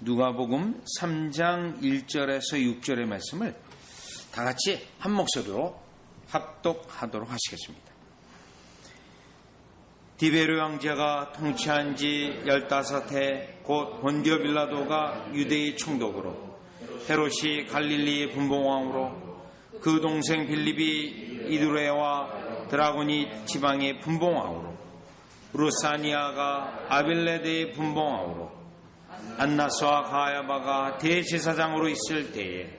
누가복음 3장 1절에서 6절의 말씀을 다 같이 한 목소리로 합독하도록 하시겠습니다. 디베르 왕제가 통치한 지 15해 곧 본디오 빌라도가 유대의 총독으로, 헤롯이 갈릴리의 분봉왕으로, 그 동생 빌립이 이두레와 드라고니 지방의 분봉왕으로, 루사니아가 아빌레드의 분봉왕으로, 안나스와 가야바가 대제사장으로 있을 때에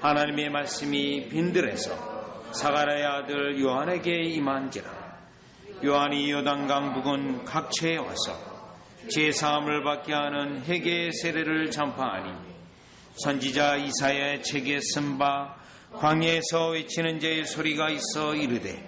하나님의 말씀이 빈들에서 사가랴의 아들 요한에게 임한지라. 요한이 요단강 부근 각처에 와서 제사함을 받게 하는 회개의 세례를 전파하니, 선지자 이사야의 책에 쓴 바 광야에서 외치는 자의 소리가 있어 이르되,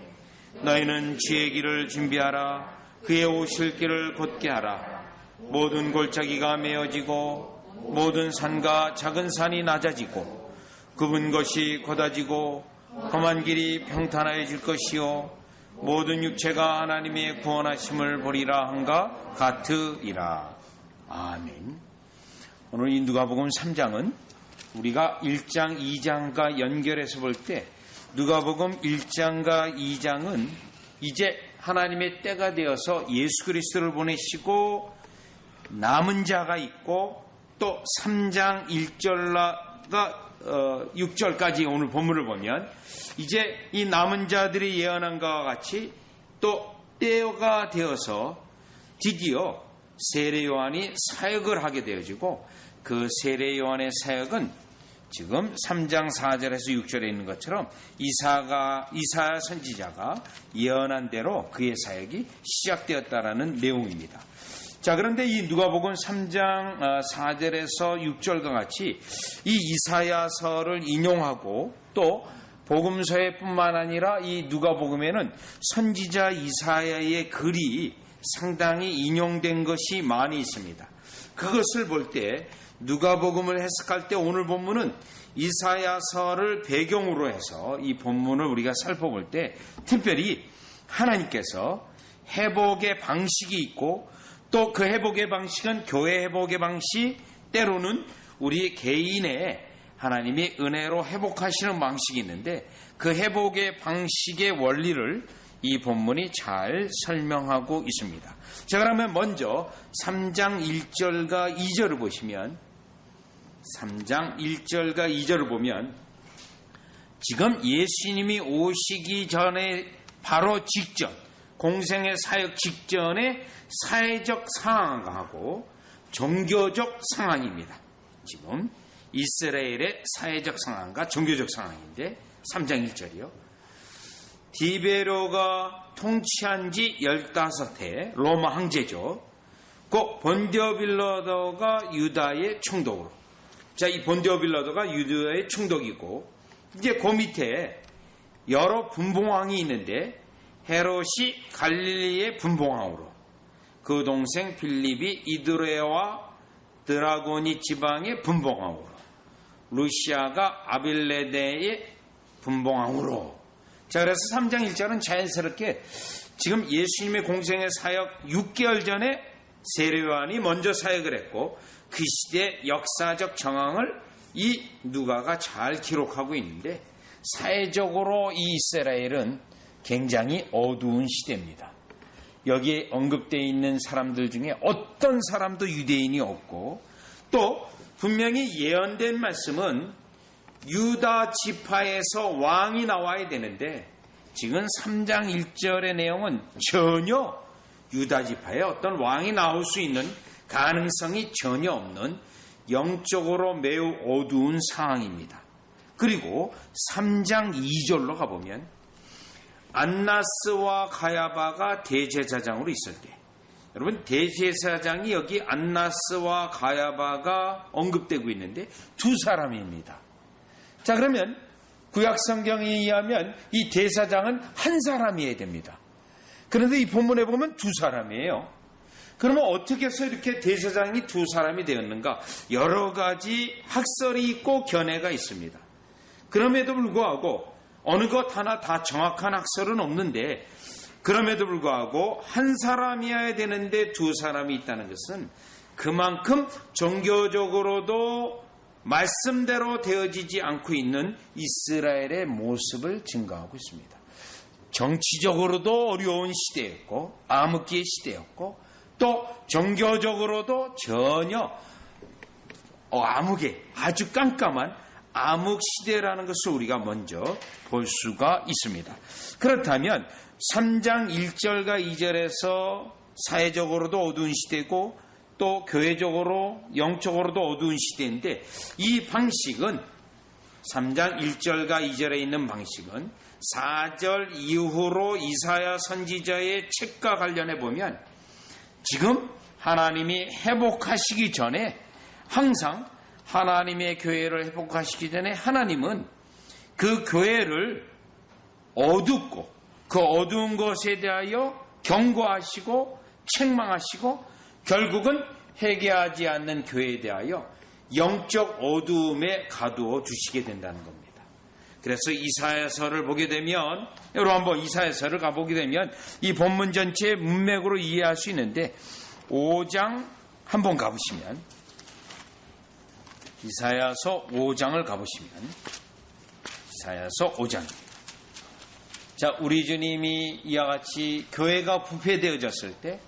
너희는 주의 길을 준비하라. 그의 오실 길을 곧게 하라. 모든 골짜기가 메어지고 모든 산과 작은 산이 낮아지고 굽은 것이 곧아지고 험한 길이 평탄하여질 것이요 모든 육체가 하나님의 구원하심을 보리라 한가 같으리라. 아멘. 오늘 이 누가복음 3장은 우리가 1장, 2장과 연결해서 볼 때 누가복음 1장과 2장은 이제 하나님의 때가 되어서 예수 그리스도를 보내시고 남은 자가 있고, 또 3장 6절까지 오늘 본문을 보면 이제 이 남은 자들이 예언한 것과 같이 또 때가 되어서 드디어 세례 요한이 사역을 하게 되어지고, 그 세례 요한의 사역은 지금 3장 4절에서 6절에 있는 것처럼 이사야 선지자가 예언한 대로 그의 사역이 시작되었다라는 내용입니다. 자, 그런데 이 누가복음 3장 4절에서 6절과 같이 이 이사야서를 인용하고 또 복음서에 뿐만 아니라 이 누가복음에는 선지자 이사야의 글이 상당히 인용된 것이 많이 있습니다. 그것을 볼 때 누가복음을 해석할 때 오늘 본문은 이사야서를 배경으로 해서 이 본문을 우리가 살펴볼 때 특별히 하나님께서 회복의 방식이 있고, 또 그 회복의 방식은 교회 회복의 방식, 때로는 우리 개인의 하나님이 은혜로 회복하시는 방식이 있는데, 그 회복의 방식의 원리를 이 본문이 잘 설명하고 있습니다. 자, 그러면 먼저 3장 1절과 2절을 보시면, 3장 1절과 2절을 보면 지금 예수님이 오시기 전에 바로 직전, 공생의 사역 직전의 사회적 상황하고 종교적 상황입니다. 지금 이스라엘의 사회적 상황과 종교적 상황인데 3장 1절이요. 디베로가 통치한 지 15해 로마 황제죠. 그 본디오 빌라도가 유다의 총독으로. 자, 이 본디오 빌라도가 유다의 총독이고, 이제 그 밑에 여러 분봉왕이 있는데 헤롯이 갈릴리의 분봉왕으로, 그 동생 빌립이 이두레와 드라고니 지방의 분봉왕으로, 루시아가 아빌레데의 분봉왕으로. 자, 그래서 3장 1절은 자연스럽게 지금 예수님의 공생의 사역 6개월 전에 세례 요한이 먼저 사역을 했고, 그 시대의 역사적 정황을 이 누가가 잘 기록하고 있는데, 사회적으로 이 이스라엘은 굉장히 어두운 시대입니다. 여기에 언급되어 있는 사람들 중에 어떤 사람도 유대인이 없고, 또 분명히 예언된 말씀은 유다 지파에서 왕이 나와야 되는데, 지금 3장 1절의 내용은 전혀 유다 지파에 어떤 왕이 나올 수 있는 가능성이 전혀 없는 영적으로 매우 어두운 상황입니다. 그리고 3장 2절로 가보면 안나스와 가야바가 대제사장으로 있을 때, 여러분 대제사장이 여기 안나스와 가야바가 언급되고 있는데 두 사람입니다. 자, 그러면 구약성경에 의하면 이 대사장은 한 사람이어야 됩니다. 그런데 이 본문에 보면 두 사람이에요. 그러면 어떻게 해서 이렇게 대사장이 두 사람이 되었는가? 여러 가지 학설이 있고 견해가 있습니다. 그럼에도 불구하고 어느 것 하나 다 정확한 학설은 없는데, 그럼에도 불구하고 한 사람이어야 되는데 두 사람이 있다는 것은 그만큼 종교적으로도 말씀대로 되어지지 않고 있는 이스라엘의 모습을 증거하고 있습니다. 정치적으로도 어려운 시대였고 암흑기의 시대였고 또 종교적으로도 전혀 암흑의 아주 깜깜한 암흑 시대라는 것을 우리가 먼저 볼 수가 있습니다. 그렇다면 3장 1절과 2절에서 사회적으로도 어두운 시대고 또 교회적으로 영적으로도 어두운 시대인데 이 방식은 3장 1절과 2절에 있는 방식은 4절 이후로 이사야 선지자의 책과 관련해 보면 지금 하나님이 회복하시기 전에 항상 하나님의 교회를 회복하시기 전에 하나님은 그 교회를 어둡고 그 어두운 것에 대하여 경고하시고 책망하시고 결국은 회개하지 않는 교회에 대하여 영적 어두움에 가두어 두시게 된다는 겁니다. 그래서 이사야서를 보게 되면 여러분 한번 이사야서를 가보게 되면 이 본문 전체의 문맥으로 이해할 수 있는데 5장 한번 가보시면 이사야서 5장을 가보시면 이사야서 5장 자 우리 주님이 이와 같이 교회가 부패되어졌을 때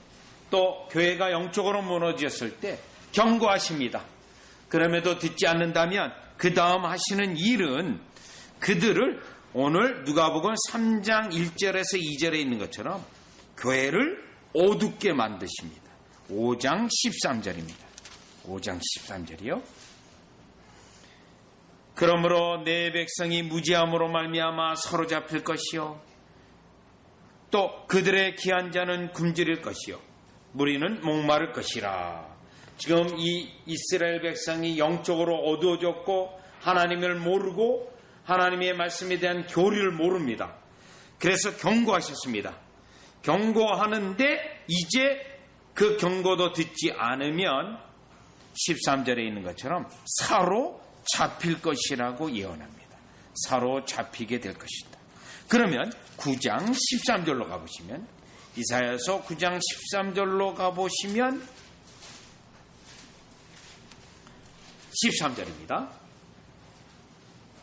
또 교회가 영적으로 무너졌을 때 경고하십니다. 그럼에도 듣지 않는다면 그 다음 하시는 일은 그들을 오늘 누가복음 3장 1절에서 2절에 있는 것처럼 교회를 어둡게 만드십니다. 5장 13절입니다. 5장 13절이요. 그러므로 내 백성이 무지함으로 말미암아 사로잡힐 것이요 또 그들의 귀한 자는 굶주릴 것이요 무리는 목마를 것이라. 지금 이 이스라엘 백성이 영적으로 어두워졌고 하나님을 모르고 하나님의 말씀에 대한 교리를 모릅니다. 그래서 경고하셨습니다. 경고하는데 이제 그 경고도 듣지 않으면 13절에 있는 것처럼 사로잡힐 것이라고 예언합니다. 사로잡히게 될 것이다. 그러면 9장 13절로 가보시면 이사야서 9장 13절로 가보시면 13절입니다.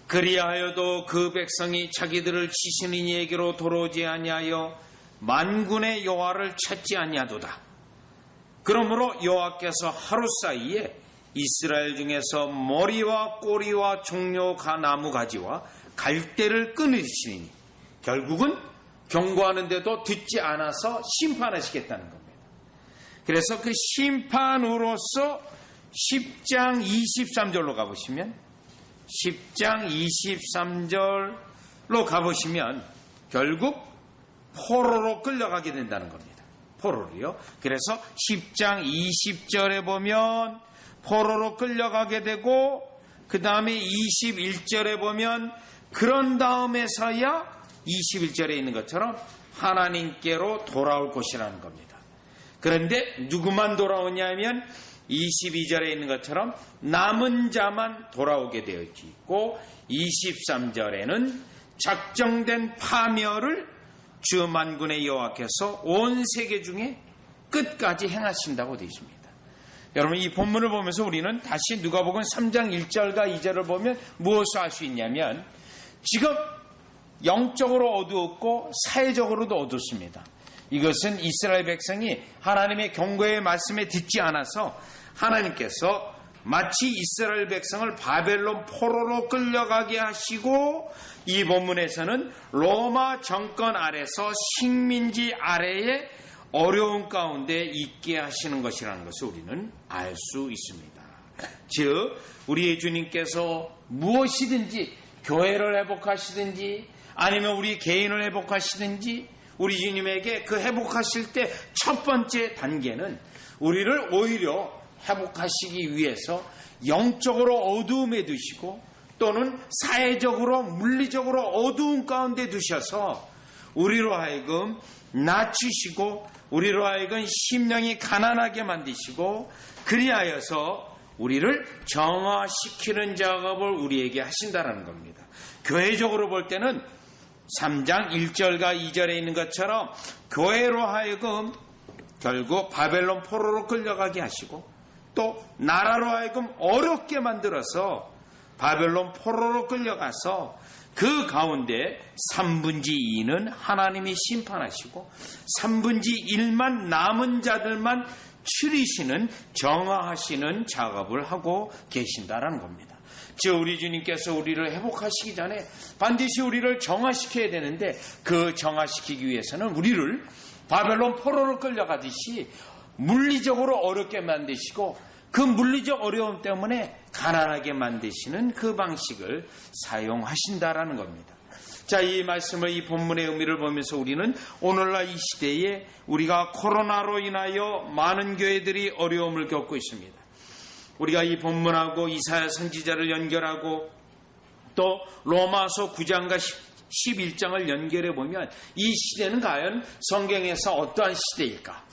그리하여도 그 백성이 자기들을 치시는 이에게로 돌아오지 아니하여 만군의 여호와를 찾지 아니하도다. 그러므로 여호와께서 하루 사이에 이스라엘 중에서 머리와 꼬리와 종려 나무 가지와 갈대를 끊으시니 결국은 경고하는데도 듣지 않아서 심판하시겠다는 겁니다. 그래서 그 심판으로서 10장 23절로 가보시면 10장 23절로 가보시면 결국 포로로 끌려가게 된다는 겁니다. 포로로요. 그래서 10장 20절에 보면 포로로 끌려가게 되고 그 다음에 21절에 보면 그런 다음에서야 21절에 있는 것처럼 하나님께로 돌아올 것이라는 겁니다. 그런데 누구만 돌아오냐면 22절에 있는 것처럼 남은 자만 돌아오게 되어 있고 23절에는 작정된 파멸을 주 만군의 여호와께서 온 세계 중에 끝까지 행하신다고 되어 있습니다. 여러분 이 본문을 보면서 우리는 다시 누가복음 3장 1절과 2절을 보면 무엇을 알 수 있냐면 지금 영적으로 어두웠고 사회적으로도 어둡습니다. 이것은 이스라엘 백성이 하나님의 경고의 말씀에 듣지 않아서 하나님께서 마치 이스라엘 백성을 바벨론 포로로 끌려가게 하시고 이 본문에서는 로마 정권 아래서 식민지 아래에 어려운 가운데 있게 하시는 것이라는 것을 우리는 알 수 있습니다. 즉 우리의 주님께서 무엇이든지 교회를 회복하시든지 아니면 우리 개인을 회복하시든지 우리 주님에게 그 회복하실 때 첫 번째 단계는 우리를 오히려 회복하시기 위해서 영적으로 어두움에 두시고 또는 사회적으로 물리적으로 어두운 가운데 두셔서 우리로 하여금 낮추시고 우리로 하여금 심령이 가난하게 만드시고 그리하여서 우리를 정화시키는 작업을 우리에게 하신다라는 겁니다. 교회적으로 볼 때는 3장 1절과 2절에 있는 것처럼 교회로 하여금 결국 바벨론 포로로 끌려가게 하시고 또 나라로 하여금 어렵게 만들어서 바벨론 포로로 끌려가서 그 가운데 3분의 2는 하나님이 심판하시고 3분의 1만 남은 자들만 추리시는 정화하시는 작업을 하고 계신다라는 겁니다. 즉 우리 주님께서 우리를 회복하시기 전에 반드시 우리를 정화시켜야 되는데 그 정화시키기 위해서는 우리를 바벨론 포로로 끌려가듯이 물리적으로 어렵게 만드시고 그 물리적 어려움 때문에 가난하게 만드시는 그 방식을 사용하신다라는 겁니다. 자, 이 말씀을, 이 본문의 의미를 보면서 우리는 오늘날 이 시대에 우리가 코로나로 인하여 많은 교회들이 어려움을 겪고 있습니다. 우리가 이 본문하고 이사야 선지자를 연결하고 또 로마서 9장과 11장을 연결해 보면 이 시대는 과연 성경에서 어떠한 시대일까?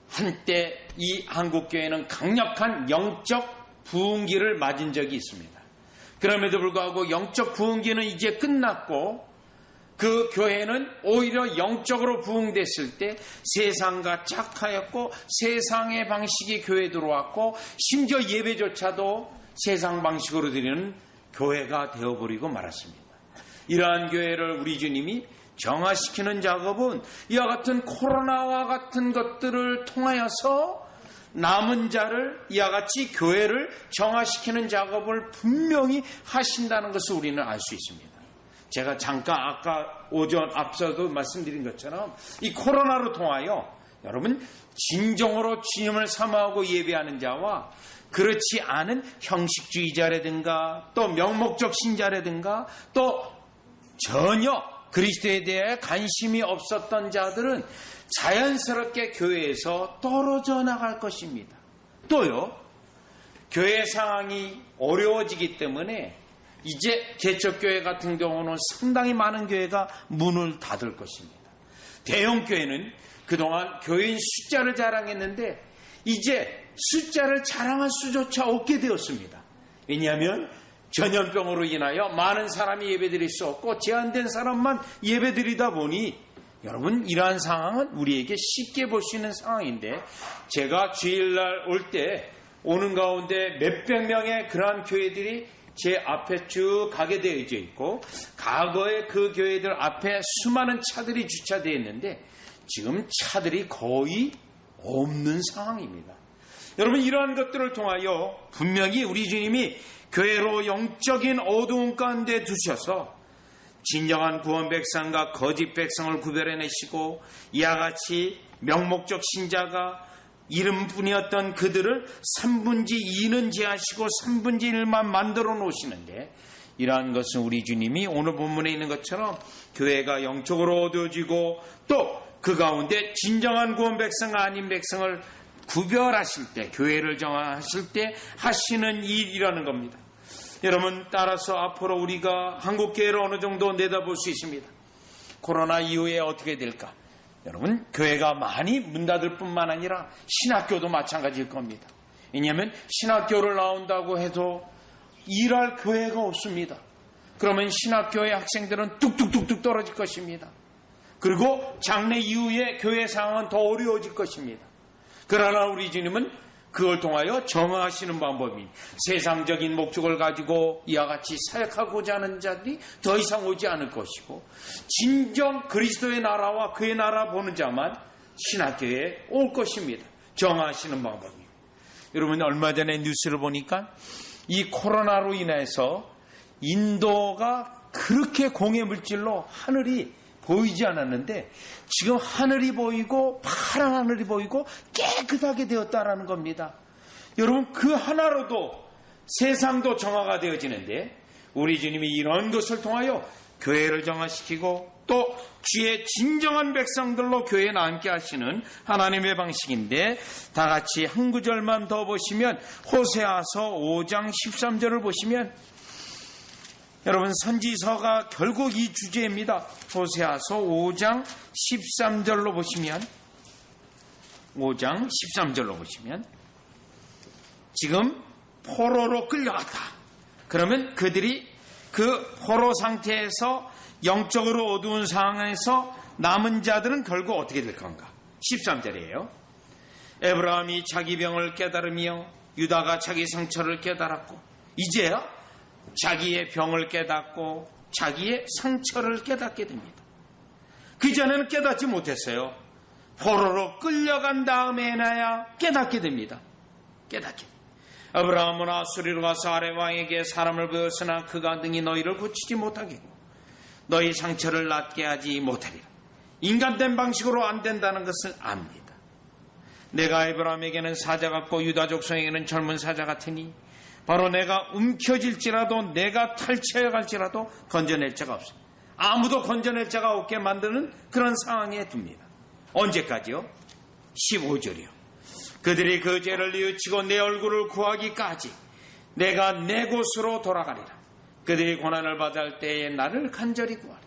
한때 이 한국교회는 강력한 영적 부흥기를 맞은 적이 있습니다. 그럼에도 불구하고 영적 부흥기는 이제 끝났고 그 교회는 오히려 영적으로 부흥됐을 때 세상과 짝하였고 세상의 방식이 교회에 들어왔고 심지어 예배조차도 세상 방식으로 드리는 교회가 되어버리고 말았습니다. 이러한 교회를 우리 주님이 정화시키는 작업은 이와 같은 코로나와 같은 것들을 통하여서 남은 자를 이와 같이 교회를 정화시키는 작업을 분명히 하신다는 것을 우리는 알 수 있습니다. 제가 잠깐 아까 오전 앞서도 말씀드린 것처럼 이 코로나로 통하여 여러분 진정으로 주님을 사모하고 예배하는 자와 그렇지 않은 형식주의자라든가 또 명목적 신자라든가 또 전혀 그리스도에 대해 관심이 없었던 자들은 자연스럽게 교회에서 떨어져 나갈 것입니다. 또요, 교회 상황이 어려워지기 때문에 이제 개척교회 같은 경우는 상당히 많은 교회가 문을 닫을 것입니다. 대형교회는 그동안 교인 숫자를 자랑했는데 이제 숫자를 자랑할 수조차 없게 되었습니다. 왜냐하면 전염병으로 인하여 많은 사람이 예배드릴 수 없고 제한된 사람만 예배드리다 보니 여러분 이러한 상황은 우리에게 쉽게 볼 수 있는 상황인데 제가 주일날 올 때 오는 가운데 몇백 명의 그러한 교회들이 제 앞에 쭉 가게 되어져 있고 과거에 그 교회들 앞에 수많은 차들이 주차되어 있는데 지금 차들이 거의 없는 상황입니다. 여러분 이러한 것들을 통하여 분명히 우리 주님이 교회로 영적인 어두움 가운데 두셔서 진정한 구원 백성과 거짓 백성을 구별해내시고 이와 같이 명목적 신자가 이름뿐이었던 그들을 3분의 2는 제하시고 3분의 1만 만들어 놓으시는데 이러한 것은 우리 주님이 오늘 본문에 있는 것처럼 교회가 영적으로 어두워지고 또 그 가운데 진정한 구원 백성과 아닌 백성을 구별하실 때 교회를 정하실 때 하시는 일이라는 겁니다. 여러분 따라서 앞으로 우리가 한국교회를 어느 정도 내다볼 수 있습니다. 코로나 이후에 어떻게 될까? 여러분 교회가 많이 문 닫을 뿐만 아니라 신학교도 마찬가지일 겁니다. 왜냐하면 신학교를 나온다고 해도 일할 교회가 없습니다. 그러면 신학교의 학생들은 뚝뚝뚝뚝 떨어질 것입니다. 그리고 장래 이후에 교회 상황은 더 어려워질 것입니다. 그러나 우리 주님은 그걸 통하여 정화하시는 방법이 세상적인 목적을 가지고 이와 같이 사역하고자 하는 자들이 더 이상 오지 않을 것이고 진정 그리스도의 나라와 그의 나라 보는 자만 신학교에 올 것입니다. 정화하시는 방법입니다. 여러분 얼마 전에 뉴스를 보니까 이 코로나로 인해서 인도가 그렇게 공해물질로 하늘이 보이지 않았는데 지금 하늘이 보이고 파란 하늘이 보이고 깨끗하게 되었다라는 겁니다. 여러분 그 하나로도 세상도 정화가 되어지는데 우리 주님이 이런 것을 통하여 교회를 정화시키고 또 주의 진정한 백성들로 교회에 남게 하시는 하나님의 방식인데 다 같이 한 구절만 더 보시면 호세아서 5장 13절을 보시면 여러분 선지서가 결국 이 주제입니다. 호세아서 5장 13절로 보시면 5장 13절로 보시면 지금 포로로 끌려갔다. 그러면 그들이 그 포로 상태에서 영적으로 어두운 상황에서 남은 자들은 결국 어떻게 될 건가? 13절이에요. 에브라함이 자기 병을 깨달으며 유다가 자기 상처를 깨달았고 이제야 자기의 병을 깨닫고 자기의 상처를 깨닫게 됩니다. 그전에는 깨닫지 못했어요. 포로로 끌려간 다음에나야 깨닫게 됩니다. 깨닫게 됩니다. 아브라함은 아수리로 가서 아람 왕에게 사람을 보였으나 그가 능히 너희를 고치지 못하겠고 너희 상처를 낫게 하지 못하리라. 인간된 방식으로 안 된다는 것을 압니다. 내가 에브라함에게는 사자 같고 유다 족속에게는 젊은 사자 같으니 바로 내가 움켜질지라도 내가 탈취해 갈지라도 건져낼 자가 없어요. 아무도 건져낼 자가 없게 만드는 그런 상황에 둡니다. 언제까지요? 15절이요. 그들이 그 죄를 뉘우치고 내 얼굴을 구하기까지 내가 내 곳으로 돌아가리라. 그들이 고난을 받을 때에 나를 간절히 구하리.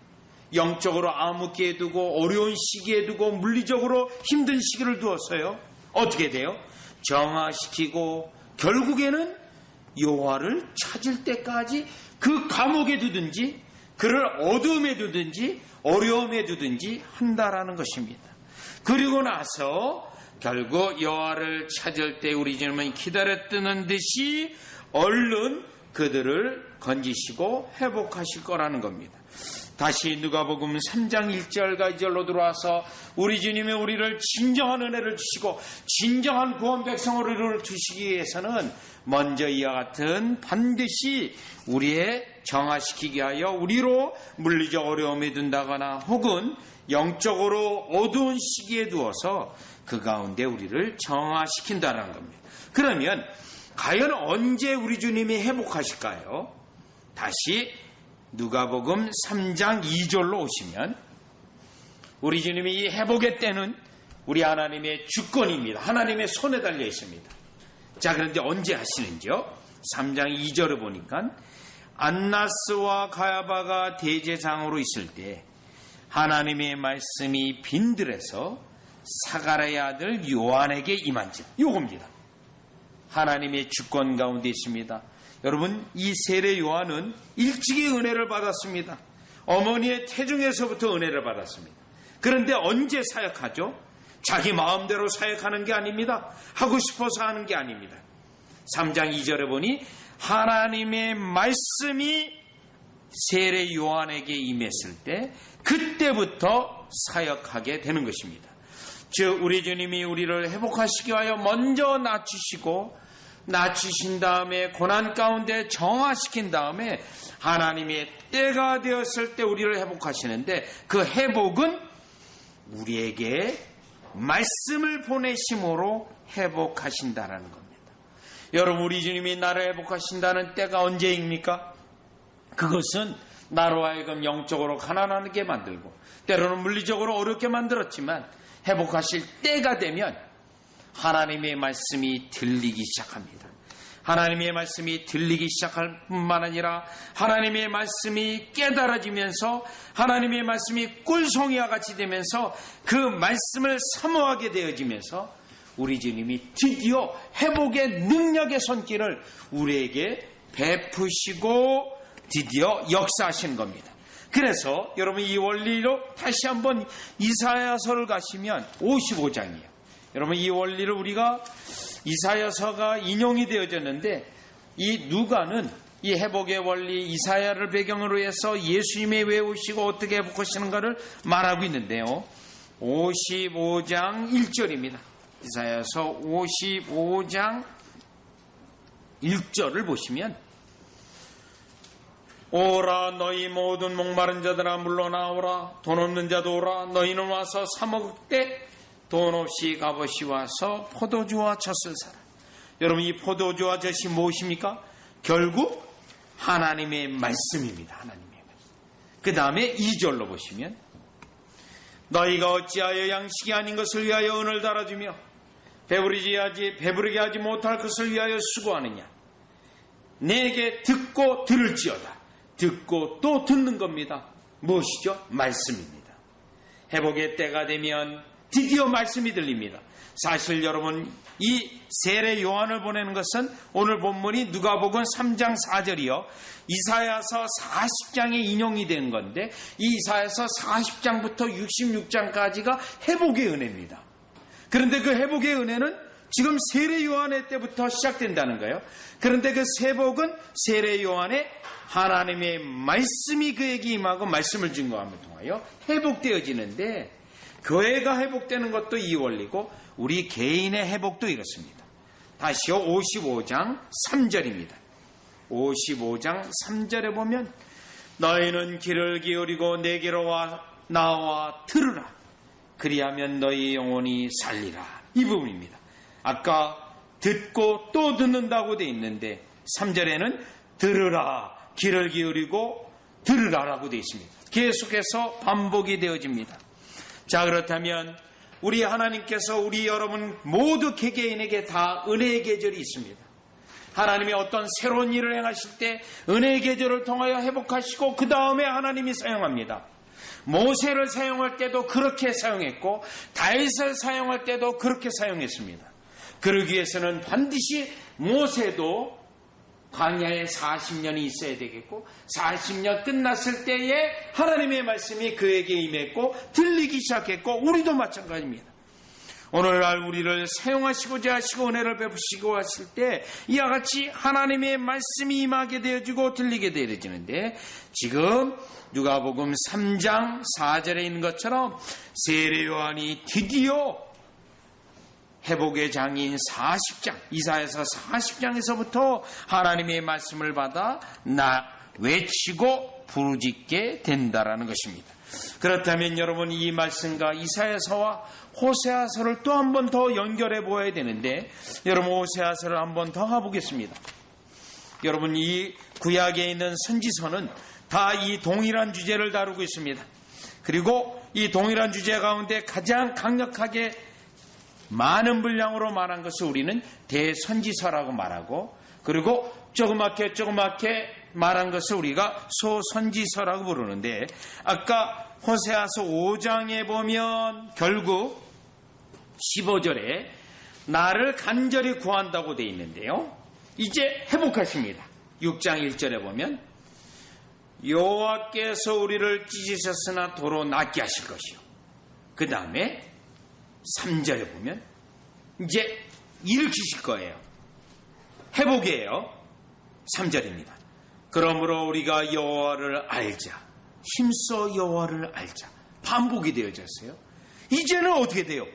영적으로 암흑기에 두고 어려운 시기에 두고 물리적으로 힘든 시기를 두었어요. 어떻게 돼요? 정화시키고 결국에는 여호와를 찾을 때까지 그 감옥에 두든지 그를 어둠에 두든지 어려움에 두든지 한다라는 것입니다. 그리고 나서 결국 여호와를 찾을 때 우리 주님은 기다렸던 듯이 얼른 그들을 건지시고 회복하실 거라는 겁니다. 다시 누가복음 3장 1절과 2절로 들어와서 우리 주님이 우리를 진정한 은혜를 주시고 진정한 구원 백성으로 두시기 위해서는 먼저 이와 같은 반드시 우리의 정화시키게 하여 우리로 물리적 어려움에 둔다거나 혹은 영적으로 어두운 시기에 두어서 그 가운데 우리를 정화시킨다는 겁니다. 그러면 과연 언제 우리 주님이 회복하실까요? 다시 누가복음 3장 2절로 오시면 우리 주님이 이 회복의 때는 우리 하나님의 주권입니다. 하나님의 손에 달려 있습니다. 자, 그런데 언제 하시는지요? 3장 2절을 보니까 안나스와 가야바가 대제장으로 있을 때 하나님의 말씀이 빈들에서 사가랴의 아들 요한에게 임한즉 요겁니다. 하나님의 주권 가운데 있습니다. 여러분, 이 세례 요한은 일찍이 은혜를 받았습니다. 어머니의 태중에서부터 은혜를 받았습니다. 그런데 언제 사역하죠? 자기 마음대로 사역하는 게 아닙니다. 하고 싶어서 하는 게 아닙니다. 3장 2절에 보니 하나님의 말씀이 세례 요한에게 임했을 때 그때부터 사역하게 되는 것입니다. 즉 우리 주님이 우리를 회복하시기 위하여 먼저 낮추신 다음에 고난 가운데 정화시킨 다음에 하나님의 때가 되었을 때 우리를 회복하시는데 그 회복은 우리에게 말씀을 보내심으로 회복하신다라는 겁니다. 여러분, 우리 주님이 나를 회복하신다는 때가 언제입니까? 그것은 나로 하여금 영적으로 가난하게 만들고 때로는 물리적으로 어렵게 만들었지만 회복하실 때가 되면 하나님의 말씀이 들리기 시작합니다. 하나님의 말씀이 들리기 시작할 뿐만 아니라 하나님의 말씀이 깨달아지면서 하나님의 말씀이 꿀송이와 같이 되면서 그 말씀을 사모하게 되어지면서 우리 주님이 드디어 회복의 능력의 손길을 우리에게 베푸시고 드디어 역사하시는 겁니다. 그래서 여러분 이 원리로 다시 한번 이사야서를 가시면 55장이에요. 여러분 이 원리를 우리가 이사야서가 인용이 되어졌는데 이 누가는 이 회복의 원리 이사야를 배경으로 해서 예수님이 왜 오시고 어떻게 회복하시는가를 말하고 있는데요. 55장 1절입니다. 이사야서 55장 1절을 보시면 오라 너희 모든 목마른 자들아 물러나오라 돈 없는 자도 오라 너희는 와서 사 먹을 때 돈 없이 값없이 와서 포도주와 젖을 사라. 여러분 이 포도주와 젖이 무엇입니까? 결국 하나님의 말씀입니다. 하나님의 말씀. 그 다음에 2절로 보시면 너희가 어찌하여 양식이 아닌 것을 위하여 은을 달아주며 배부르게 하지 못할 것을 위하여 수고하느냐. 내게 듣고 들을지어다. 듣고 또 듣는 겁니다. 무엇이죠? 말씀입니다. 회복의 때가 되면 드디어 말씀이 들립니다. 사실 여러분 이 세례 요한을 보내는 것은 오늘 본문이 누가복음 3장 4절이요. 이사야서 40장에 인용이 된 건데 이 이사야서 40장부터 66장까지가 회복의 은혜입니다. 그런데 그 회복의 은혜는 지금 세례 요한의 때부터 시작된다는 거예요. 그런데 그 회복은 세례 요한의 하나님의 말씀이 그에게 임하고 말씀을 증거함을 통하여 회복되어지는데, 교회가 회복되는 것도 이 원리고 우리 개인의 회복도 이렇습니다. 다시요, 55장 3절입니다. 55장 3절에 보면 너희는 귀를 기울이고 내게로 나와 들으라. 그리하면 너희 영혼이 살리라. 이 부분입니다. 아까 듣고 또 듣는다고 돼 있는데 3절에는 들으라, 귀를 기울이고 들으라라고 돼 있습니다. 계속해서 반복이 되어집니다. 자, 그렇다면 우리 하나님께서 우리 여러분 모두 개개인에게 다 은혜의 계절이 있습니다. 하나님이 어떤 새로운 일을 행하실 때 은혜의 계절을 통하여 회복하시고 그 다음에 하나님이 사용합니다. 모세를 사용할 때도 그렇게 사용했고 다윗을 사용할 때도 그렇게 사용했습니다. 그러기 위해서는 반드시 모세도 광야에 40년이 있어야 되겠고 40년 끝났을 때에 하나님의 말씀이 그에게 임했고 들리기 시작했고 우리도 마찬가지입니다. 오늘날 우리를 사용하시고자 하시고 은혜를 베푸시고 하실 때 이와 같이 하나님의 말씀이 임하게 되어지고 들리게 되어지는데, 지금 누가복음 3장 4절에 있는 것처럼 세례 요한이 드디어 회복의 장인 40장, 이사야서 40장에서부터 하나님의 말씀을 받아 외치고 부르짖게 된다라는 것입니다. 그렇다면 여러분, 이 말씀과 이사야서와 호세아서를 또 한 번 더 연결해 보아야 되는데, 여러분 호세아서를 한 번 더 가보겠습니다. 여러분, 이 구약에 있는 선지서는 다 이 동일한 주제를 다루고 있습니다. 그리고 이 동일한 주제 가운데 가장 강력하게 많은 분량으로 말한 것을 우리는 대선지서라고 말하고, 그리고 조그맣게 말한 것을 우리가 소선지서라고 부르는데, 아까 호세아서 5장에 보면 결국 15절에 나를 간절히 구한다고 되어 있는데요, 이제 회복하십니다. 6장 1절에 보면 여호와께서 우리를 찢으셨으나 도로 낫게 하실 것이요. 그 다음에 3절에 보면 이제 일으키실 거예요. 회복이에요. 3절입니다. 그러므로 우리가 여호와를 알자. 힘써 여호와를 알자. 반복이 되어졌어요. 이제는 어떻게 돼요?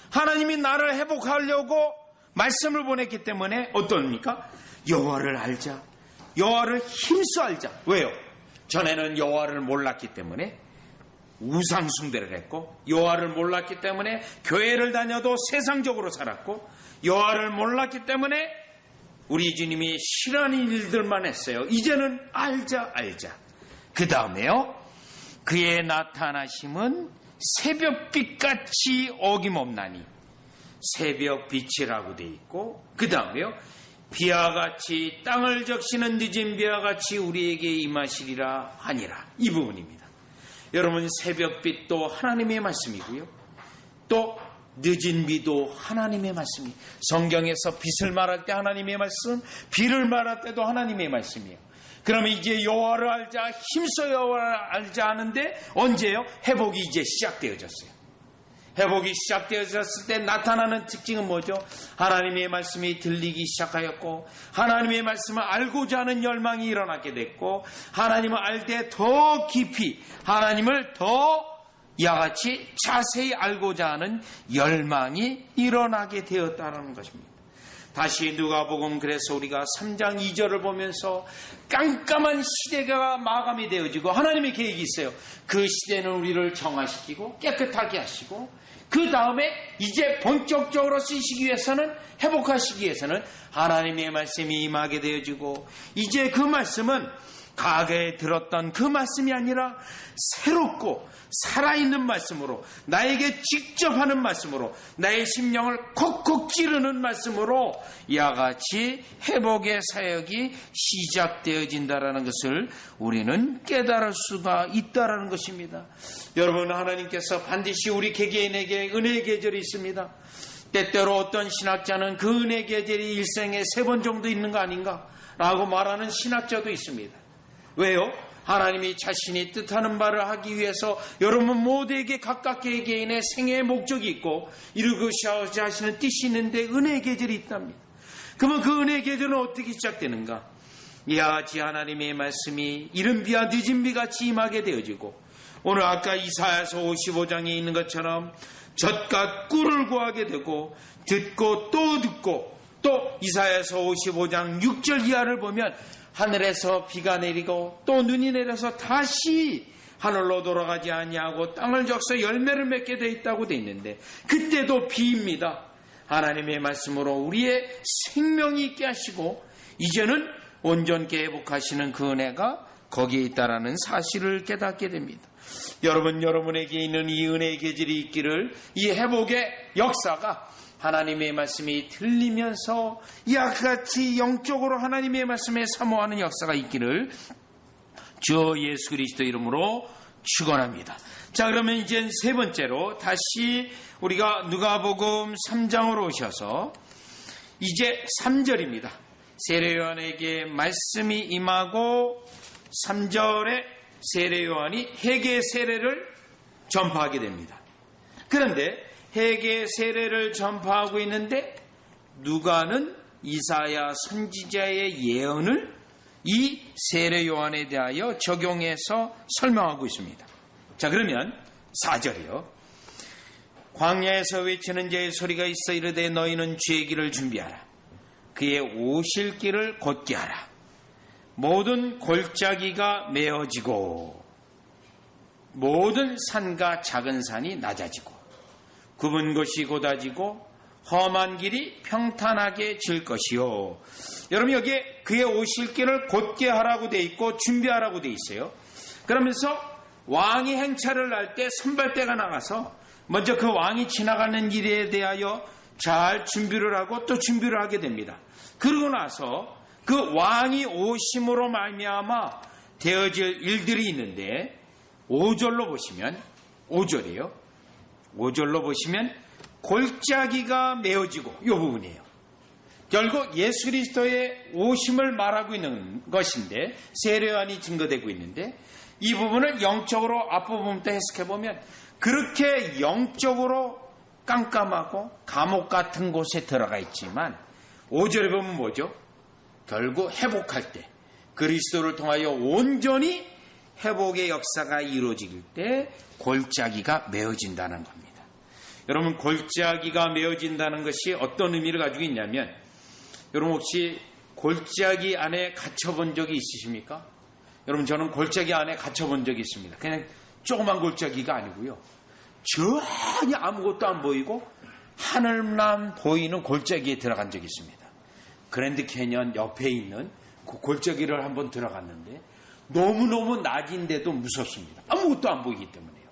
하나님이 나를 회복하려고 말씀을 보냈기 때문에 어떻습니까? 여호와를 알자. 여호와를 힘써 알자. 왜요? 전에는 여호와를 몰랐기 때문에 우상 숭배를 했고, 여호와를 몰랐기 때문에 교회를 다녀도 세상적으로 살았고, 여호와를 몰랐기 때문에 우리 주님이 싫어하는 일들만 했어요. 이제는 알자. 그 다음에요, 그의 나타나심은 새벽빛같이 어김없나니, 새벽빛이라고 돼 있고, 그 다음에요, 비와 같이 땅을 적시는 늦은 비와 같이 우리에게 임하시리라 하니라. 이 부분입니다. 여러분, 새벽빛도 하나님의 말씀이고요, 또 늦은 비도 하나님의 말씀이, 성경에서 빛을 말할 때 하나님의 말씀, 비를 말할 때도 하나님의 말씀이에요. 그러면 이제 여호와를 알자, 힘써 여호와를 알자 하는데 언제요? 회복이 이제 시작되어졌어요. 회복이 시작되어졌을 때 나타나는 특징은 뭐죠? 하나님의 말씀이 들리기 시작하였고, 하나님의 말씀을 알고자 하는 열망이 일어나게 됐고, 하나님을 알 때 더 깊이 하나님을 더 이와 같이 자세히 알고자 하는 열망이 일어나게 되었다는 것입니다. 다시 누가복음, 그래서 우리가 3장 2절을 보면서 깜깜한 시대가 마감이 되어지고 하나님의 계획이 있어요. 그 시대는 우리를 정화시키고 깨끗하게 하시고, 그 다음에 이제 본격적으로 쓰시기 위해서는, 회복하시기 위해서는 하나님의 말씀이 임하게 되어지고, 이제 그 말씀은 과거에 들었던 그 말씀이 아니라 새롭고 살아있는 말씀으로, 나에게 직접 하는 말씀으로, 나의 심령을 콕콕 찌르는 말씀으로 이와 같이 회복의 사역이 시작되어진다라는 것을 우리는 깨달을 수가 있다라는 것입니다. 여러분, 하나님께서 반드시 우리 개개인에게 은혜의 계절이 있습니다. 때때로 어떤 신학자는 그 은혜의 계절이 일생에 3번 정도 있는 거 아닌가 라고 말하는 신학자도 있습니다. 왜요? 하나님이 자신이 뜻하는 바를 하기 위해서 여러분 모두에게 각각 개개인의 생애의 목적이 있고 이루고자 하시는 뜻이 있는데 은혜의 계절이 있답니다. 그러면 그 은혜의 계절은 어떻게 시작되는가? 이와같이 하나님의 말씀이 이른 비와 늦은 비같이 임하게 되어지고 오늘 아까 이사야서 55장에 있는 것처럼 젖과 꿀을 구하게 되고 듣고 또 듣고 또 이사야서 55장 6절 이하를 보면 하늘에서 비가 내리고 또 눈이 내려서 다시 하늘로 돌아가지 아니하고 땅을 적셔 열매를 맺게 되어 있다고 되어 있는데 그때도 비입니다. 하나님의 말씀으로 우리의 생명이 있게 하시고 이제는 온전케 회복하시는 그 은혜가 거기에 있다라는 사실을 깨닫게 됩니다. 여러분에게 있는 이 은혜의 계절이 있기를 이 회복의 역사가 하나님의 말씀이 들리면서 이와 같이 영적으로 하나님의 말씀에 사모하는 역사가 있기를 주 예수 그리스도 이름으로 축원합니다. 자, 그러면 이제 세 번째로 다시 우리가 누가복음 3장으로 오셔서 이제 3절입니다. 세례 요한에게 말씀이 임하고 3절에 세례 요한이 회개 세례를 전파하게 됩니다. 그런데 회개 세례를 전파하고 있는데 누가는 이사야 선지자의 예언을 이 세례 요한에 대하여 적용해서 설명하고 있습니다. 자, 그러면 4절이요. 광야에서 외치는 자의 소리가 있어 이르되 너희는 주의 길을 준비하라. 그의 오실 길을 곧게 하라. 모든 골짜기가 메어지고 모든 산과 작은 산이 낮아지고 굽은 곳이 곧아지고 험한 길이 평탄하게 질 것이요. 여러분 여기에 그의 오실 길을 곧게 하라고 돼 있고 준비하라고 돼 있어요. 그러면서 왕이 행차를 할 때 선발대가 나가서 먼저 그 왕이 지나가는 길에 대하여 잘 준비를 하고 또 준비를 하게 됩니다. 그러고 나서 그 왕이 오심으로 말미암아 되어질 일들이 있는데 5절로 보시면 5절이에요. 5절로 보시면 골짜기가 메어지고 이 부분이에요. 결국 예수 그리스도의 오심을 말하고 있는 것인데 세례 요한이 증거되고 있는데 이 부분을 영적으로 앞부분부터 해석해보면 그렇게 영적으로 깜깜하고 감옥 같은 곳에 들어가 있지만 5절에 보면 뭐죠? 결국 회복할 때 그리스도를 통하여 온전히 회복의 역사가 이루어질 때 골짜기가 메어진다는 겁니다. 여러분 골짜기가 메어진다는 것이 어떤 의미를 가지고 있냐면 여러분 혹시 골짜기 안에 갇혀본 적이 있으십니까? 여러분 저는 골짜기 안에 갇혀본 적이 있습니다. 그냥 조그만 골짜기가 아니고요. 전혀 아무것도 안 보이고 하늘만 보이는 골짜기에 들어간 적이 있습니다. 그랜드 캐년 옆에 있는 그 골짜기를 한번 들어갔는데 너무너무 낮인데도 무섭습니다. 아무것도 안 보이기 때문에요.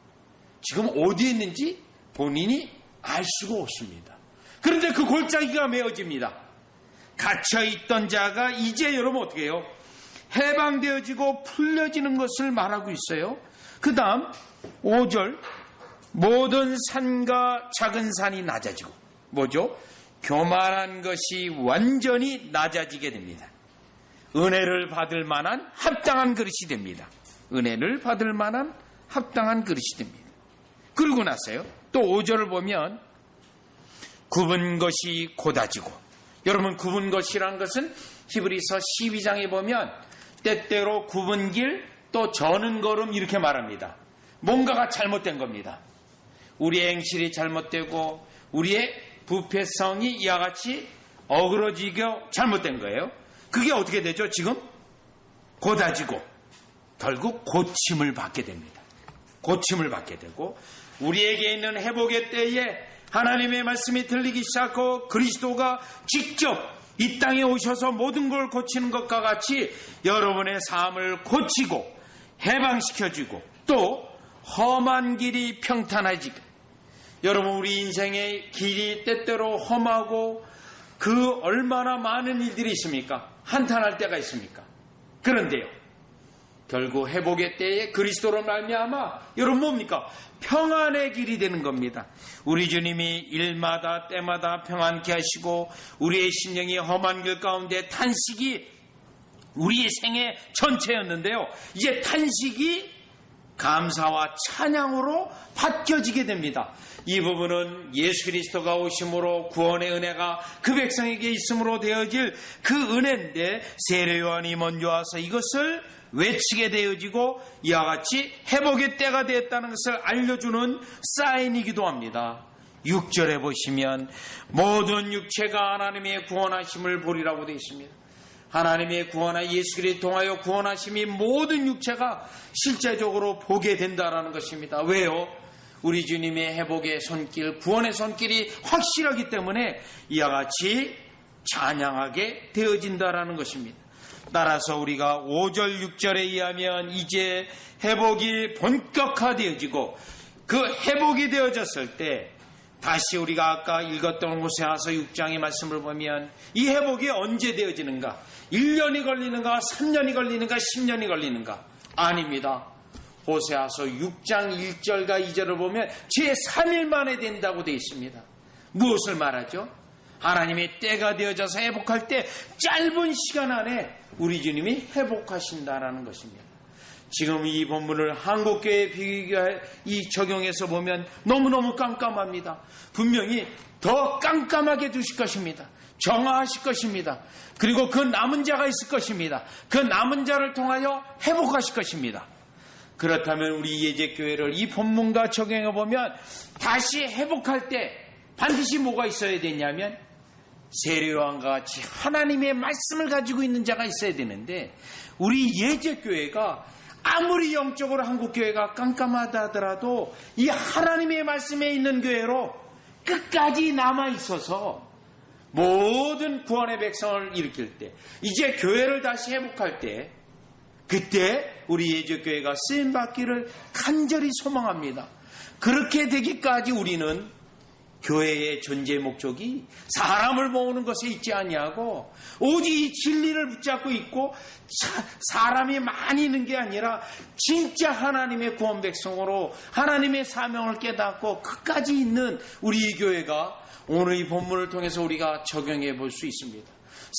지금 어디에 있는지 본인이 알 수가 없습니다. 그런데 그 골짜기가 메어집니다. 갇혀있던 자가 이제 여러분 어떻게 해요? 해방되어지고 풀려지는 것을 말하고 있어요. 그 다음 5절 모든 산과 작은 산이 낮아지고 뭐죠? 교만한 것이 완전히 낮아지게 됩니다. 은혜를 받을 만한 합당한 그릇이 됩니다. 은혜를 받을 만한 합당한 그릇이 됩니다. 그러고 나서요. 또 5절을 보면 굽은 것이 곧아지고 여러분 굽은 것이란 것은 히브리서 12장에 보면 때때로 굽은 길 또 저는 걸음 이렇게 말합니다. 뭔가가 잘못된 겁니다. 우리의 행실이 잘못되고 우리의 부패성이 이와 같이 어그러지고 잘못된 거예요. 그게 어떻게 되죠? 지금 곧아지고 결국 고침을 받게 됩니다. 고침을 받게 되고 우리에게 있는 회복의 때에 하나님의 말씀이 들리기 시작하고 그리스도가 직접 이 땅에 오셔서 모든 걸 고치는 것과 같이 여러분의 삶을 고치고 해방시켜주고 또 험한 길이 평탄해지고 여러분 우리 인생의 길이 때때로 험하고 그 얼마나 많은 일들이 있습니까? 한탄할 때가 있습니까? 그런데요. 결국 회복의 때에 그리스도로 말미암아 여러분 뭡니까? 평안의 길이 되는 겁니다. 우리 주님이 일마다 때마다 평안케 하시고 우리의 심령이 험한 길 가운데 탄식이 우리의 생애 전체였는데요. 이제 탄식이 감사와 찬양으로 바뀌어지게 됩니다. 이 부분은 예수 그리스도가 오심으로 구원의 은혜가 그 백성에게 있음으로 되어질 그 은혜인데, 세례 요한이 먼저 와서 이것을 외치게 되어지고 이와 같이 회복의 때가 되었다는 것을 알려주는 사인이기도 합니다. 6절에 보시면 모든 육체가 하나님의 구원하심을 보리라고 되어 있습니다. 하나님의 구원하 예수 그리스도 통하여 구원하심이 모든 육체가 실제적으로 보게 된다라는 것입니다. 왜요? 우리 주님의 회복의 손길, 구원의 손길이 확실하기 때문에 이와 같이 찬양하게 되어진다라는 것입니다. 따라서 우리가 5절 6절에 의하면 이제 회복이 본격화되어지고, 그 회복이 되어졌을 때 다시 우리가 아까 읽었던 호세아서 6장의 말씀을 보면 이 회복이 언제 되어지는가? 1년이 걸리는가? 3년이 걸리는가? 10년이 걸리는가? 아닙니다. 호세아서 6장 1절과 2절을 보면 제 3일 만에 된다고 되어 있습니다. 무엇을 말하죠? 하나님의 때가 되어져서 회복할 때 짧은 시간 안에 우리 주님이 회복하신다라는 것입니다. 지금 이 본문을 한국교회 비교에 적용해서 보면 너무너무 깜깜합니다. 분명히 더 깜깜하게 두실 것입니다. 정화하실 것입니다. 그리고 그 남은 자가 있을 것입니다. 그 남은 자를 통하여 회복하실 것입니다. 그렇다면 우리 예제교회를 이 본문과 적용해 보면 다시 회복할 때 반드시 뭐가 있어야 되냐면 세례요한과 같이 하나님의 말씀을 가지고 있는 자가 있어야 되는데, 우리 예제교회가 아무리 영적으로 한국교회가 깜깜하다 하더라도 이 하나님의 말씀에 있는 교회로 끝까지 남아있어서 모든 구원의 백성을 일으킬 때, 이제 교회를 다시 회복할 때, 그때 우리 예제교회가 쓰임받기를 간절히 소망합니다. 그렇게 되기까지 우리는 교회의 존재 목적이 사람을 모으는 것에 있지 아니하고 오직 이 진리를 붙잡고 있고 사람이 많이 있는 게 아니라 진짜 하나님의 구원 백성으로 하나님의 사명을 깨닫고 끝까지 있는 우리 교회가 오늘 이 본문을 통해서 우리가 적용해 볼 수 있습니다.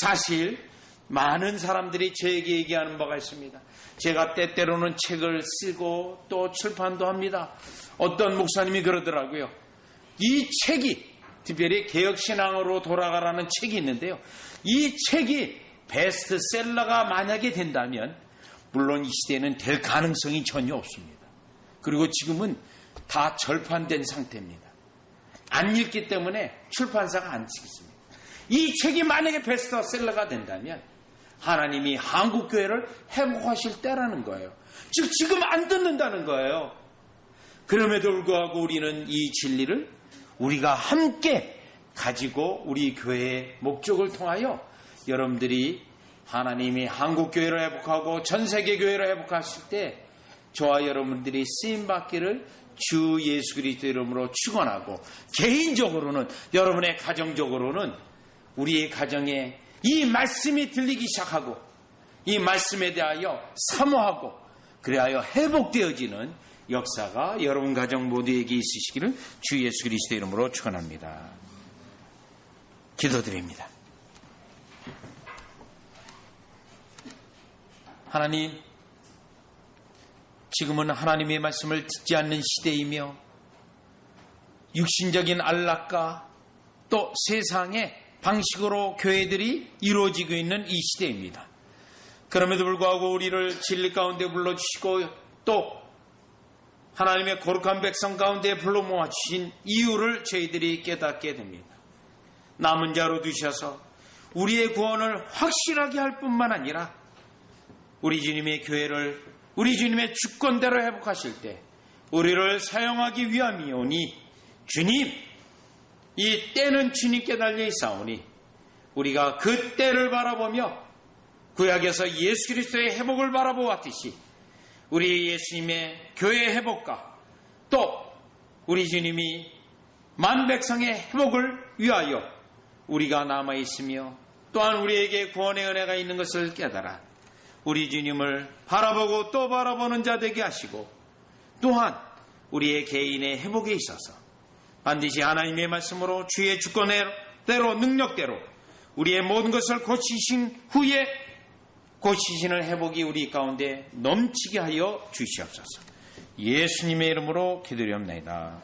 사실 많은 사람들이 저에게 얘기하는 바가 있습니다. 제가 때때로는 책을 쓰고 또 출판도 합니다. 어떤 목사님이 그러더라고요. 이 책이, 특별히 개혁신앙으로 돌아가라는 책이 있는데요, 이 책이 베스트셀러가 만약에 된다면, 물론 이 시대에는 될 가능성이 전혀 없습니다. 그리고 지금은 다 절판된 상태입니다. 안 읽기 때문에 출판사가 안 찍습니다. 이 책이 만약에 베스트셀러가 된다면 하나님이 한국교회를 회복하실 때라는 거예요. 즉 지금 안 듣는다는 거예요. 그럼에도 불구하고 우리는 이 진리를 우리가 함께 가지고 우리 교회의 목적을 통하여 여러분들이 하나님이 한국교회를 회복하고 전세계 교회를 회복하실 때 저와 여러분들이 쓰임받기를 주 예수 그리스도 이름으로 축원하고, 개인적으로는 여러분의 가정적으로는 우리의 가정에 이 말씀이 들리기 시작하고 이 말씀에 대하여 사모하고 그래야 회복되어지는 역사가 여러분 가정 모두에게 있으시기를 주 예수 그리스도 이름으로 축원합니다. 기도드립니다. 하나님, 지금은 하나님의 말씀을 듣지 않는 시대이며 육신적인 안락과 또 세상의 방식으로 교회들이 이루어지고 있는 이 시대입니다. 그럼에도 불구하고 우리를 진리 가운데 불러주시고 또 하나님의 거룩한 백성 가운데 불러 모아주신 이유를 저희들이 깨닫게 됩니다. 남은 자로 두셔서 우리의 구원을 확실하게 할 뿐만 아니라 우리 주님의 교회를 우리 주님의 주권대로 회복하실 때 우리를 사용하기 위함이오니, 주님, 이 때는 주님께 달려 있사오니 우리가 그 때를 바라보며 구약에서 예수 그리스도의 회복을 바라보았듯이 우리 예수님의 교회의 회복과 또 우리 주님이 만 백성의 회복을 위하여 우리가 남아있으며 또한 우리에게 구원의 은혜가 있는 것을 깨달아 우리 주님을 바라보고 또 바라보는 자 되게 하시고, 또한 우리의 개인의 회복에 있어서 반드시 하나님의 말씀으로 주의 주권대로 능력대로 우리의 모든 것을 고치신 후에 고치시는 회복이 우리 가운데 넘치게 하여 주시옵소서. 예수님의 이름으로 기도드리옵나이다.